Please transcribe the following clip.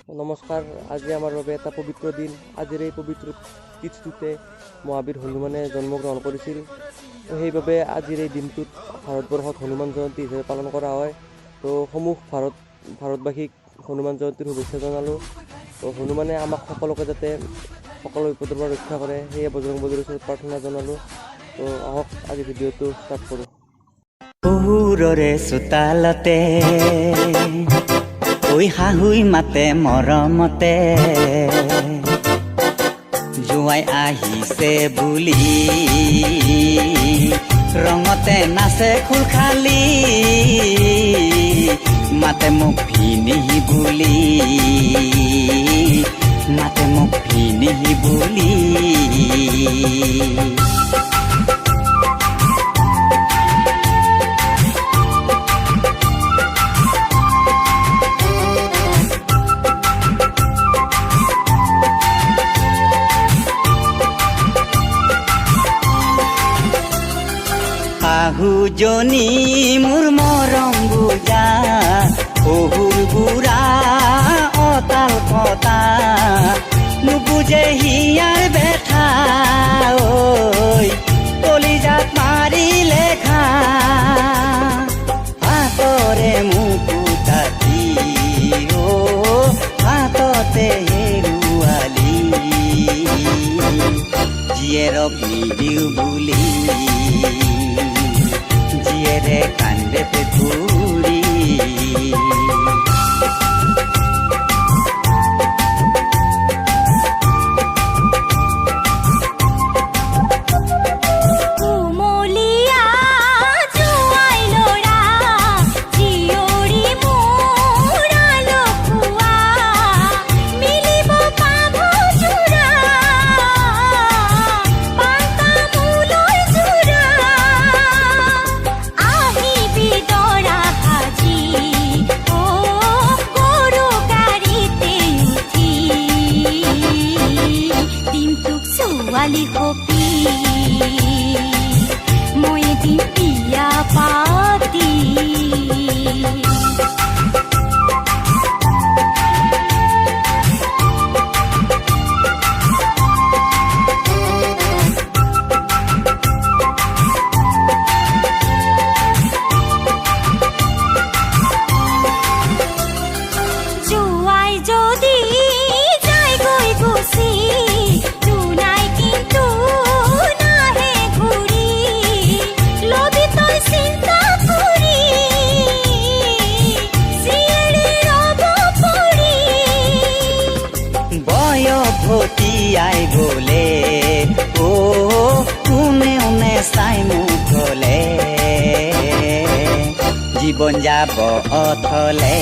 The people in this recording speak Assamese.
নমস্কাৰ। আজি আমাৰ বাবে এটা পবিত্ৰ দিন। আজিৰ এই পবিত্ৰ তিথিটোতে মহাবীৰ হনুমানে জন্মগ্ৰহণ কৰিছিল। সেইবাবে আজিৰ এই দিনটোত ভাৰতবৰ্ষত হনুমান জয়ন্তী হিচাপে পালন কৰা হয়। তো ভাৰতবাসীক হনুমান জয়ন্তীৰ শুভেচ্ছা জনালোঁ। তো হনুমানে আমাক সকলোকে যাতে সকলো বিপদৰ পৰা ৰক্ষা কৰে, সেয়ে বজৰংবলীৰ ওচৰত প্ৰাৰ্থনা জনালোঁ। তো আহক আজি ভিডিঅ'টো ষ্টাৰ্ট কৰোঁ। বহুৰৰে চোতালতে ঐ শাহুই মাতে মৰমতে, জোঁৱাই আহিছে বুলি ৰঙতে নাচে খোল খালি, মাতে মোক ভিনিহি বুলি, মাতে মোক ভিনিহি বুলি। শাহুজনী মোৰ মৰম বুজা, শহুৰ বুঢ়া অতাল কটা, নুবুজে হিয়াৰ বেঠা, ঐ কলিজাত মাৰিলে ঘা, হাতৰে মুকুতাটি হাততে হেৰুৱালি, জীয়েৰক নিদিওঁ বুলি জীয়েৰে কান্দে পেকুৰি। ছোৱালী হপি মই এদিন বিয়া পাতি, জোঁৱাই যদি যায় গৈ গুচি ভতিয়াই গলে, কোনে কোনে চাই মোক গলে, জীৱন যাব অথলে।